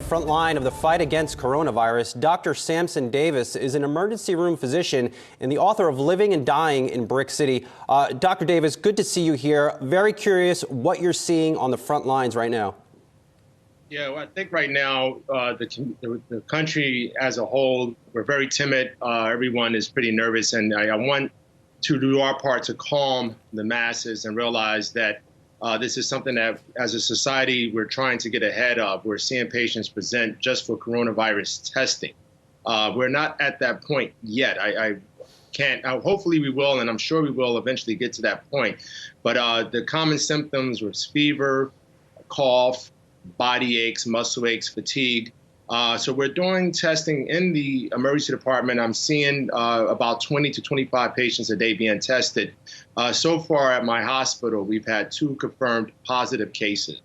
front line of the fight against coronavirus. Dr. Samson Davis is an emergency room physician and the author of Living and Dying in Brick City. Dr. Davis, good to see you here. Very curious what you're seeing on the front lines right now. Yeah, well, I think right now the country as a whole, we're very timid. Everyone is pretty nervous, and I want to do our part to calm the masses and realize that this is something that, as a society, we're trying to get ahead of. We're seeing patients present just for coronavirus testing. We're not at that point yet. I can't. Hopefully, we will, and I'm sure we will eventually get to that point. But the common symptoms were fever, cough, body aches, muscle aches, fatigue. So we're doing testing in the emergency department. I'm seeing about 20 to 25 patients a day being tested. So far at my hospital, we've had 2 confirmed positive cases.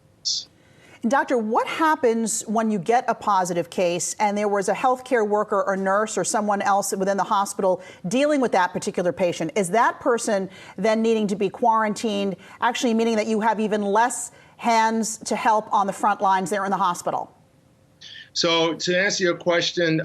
Doctor, what happens when you get a positive case and there was a healthcare worker or nurse or someone else within the hospital dealing with that particular patient? Is that person then needing to be quarantined, actually meaning that you have even less hands to help on the front lines there in the hospital? So to answer your question,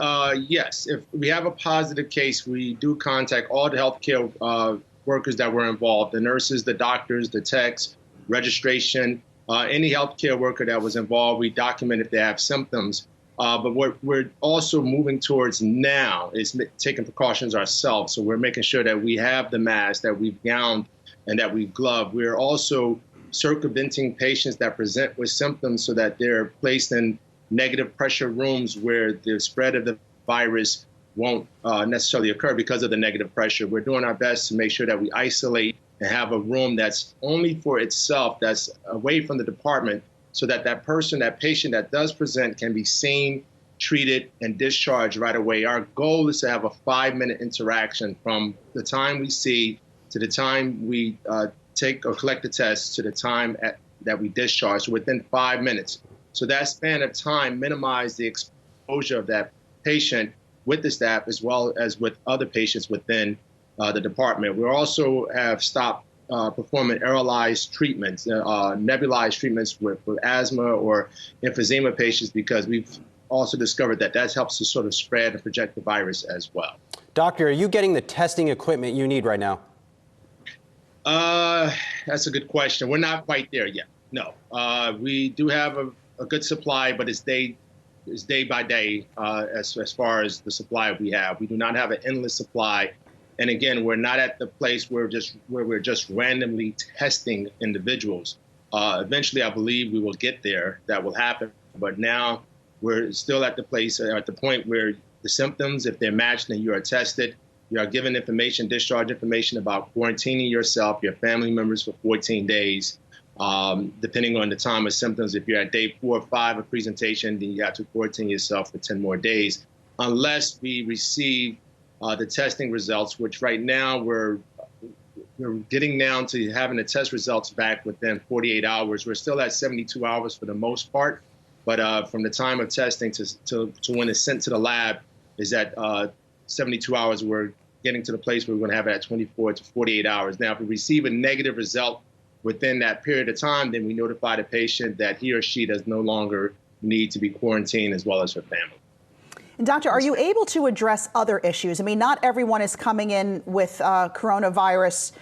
yes, if we have a positive case, we do contact all the healthcare workers that were involved, the nurses, the doctors, the techs, registration, any healthcare worker that was involved. We document if they have symptoms. But what we're also moving towards now is taking precautions ourselves. So we're making sure that we have the mask, that we've gowned, and that we've gloved. We're also circumventing patients that present with symptoms so that they're placed in negative pressure rooms where the spread of the virus won't necessarily occur because of the negative pressure. We're doing our best to make sure that we isolate and have a room that's only for itself, that's away from the department, so that that person, that patient that does present can be seen, treated, and discharged right away. Our goal is to have a 5-minute interaction from the time we see to the time we take or collect the test to the time that we discharge, so within 5 minutes. So that span of time minimizes the exposure of that patient with the staff as well as with other patients within the department. We also have stopped performing aerolized treatments, nebulized treatments for asthma or emphysema patients, because we've also discovered that that helps to sort of spread and project the virus as well. Doctor, are you getting the testing equipment you need right now? That's a good question. We're not quite there yet. No, we do have a good supply, but it's day by day as far as the supply we have. We do not have an endless supply. And again, we're not at the place where we're just randomly testing individuals. Eventually, I believe we will get there. That will happen. But now we're still at the point where the symptoms, if they're matched, then you are tested. You are given information, discharge information about quarantining yourself, your family members for 14 days. Depending on the time of symptoms, if you're at day 4 or 5 of presentation, then you have to quarantine yourself for 10 more days, unless we receive the testing results, which right now we're getting down to having the test results back within 48 hours. We're still at 72 hours for the most part, but from the time of testing to when it's sent to the lab is at 72 hours. We're getting to the place where we're going to have it at 24 to 48 hours. Now, if we receive a negative result within that period of time, then we notify the patient that he or she does no longer need to be quarantined, as well as her family. And Doctor, are you able to address other issues? I mean, not everyone is coming in with coronavirus,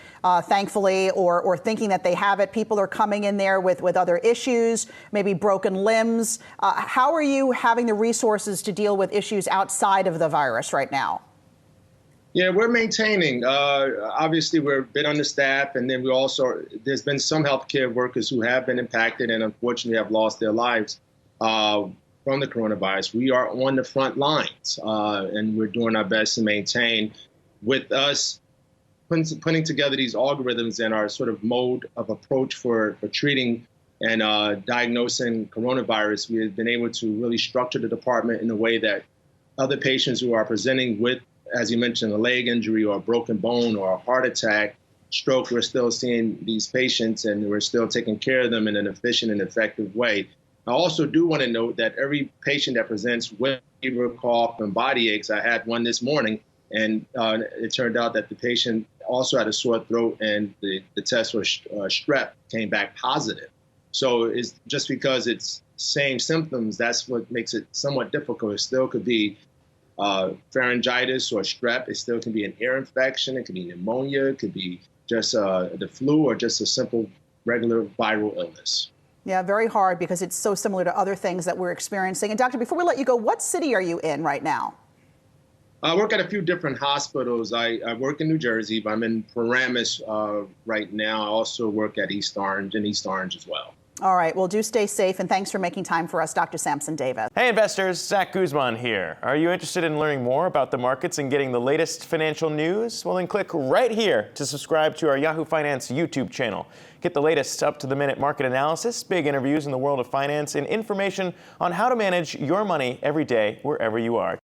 thankfully, or thinking that they have it. People are coming in there with other issues, maybe broken limbs. How are you having the resources to deal with issues outside of the virus right now? Yeah, we're maintaining. Obviously, we're a bit understaffed, and then there's been some healthcare workers who have been impacted and unfortunately have lost their lives from the coronavirus. We are on the front lines, and we're doing our best to maintain. With us putting together these algorithms and our sort of mode of approach for treating and diagnosing coronavirus, we have been able to really structure the department in a way that other patients who are presenting with, as you mentioned, a leg injury or a broken bone or a heart attack, stroke, we're still seeing these patients and we're still taking care of them in an efficient and effective way. I also do want to note that every patient that presents with fever, cough, and body aches, I had one this morning, and it turned out that the patient also had a sore throat, and the test for strep came back positive. So it's just because it's same symptoms, that's what makes it somewhat difficult. It still could be pharyngitis or strep. It still can be an ear infection. It could be pneumonia. It could be just the flu or just a simple regular viral illness. Yeah, very hard because it's so similar to other things that we're experiencing. And doctor, before we let you go, what city are you in right now? I work at a few different hospitals. I work in New Jersey, but I'm in Paramus right now. I also work at East Orange as well. All right. Well, do stay safe, and thanks for making time for us, Dr. Samson Davis. Hey, investors. Zach Guzman here. Are you interested in learning more about the markets and getting the latest financial news? Well, then click right here to subscribe to our Yahoo Finance YouTube channel. Get the latest up-to-the-minute market analysis, big interviews in the world of finance, and information on how to manage your money every day wherever you are.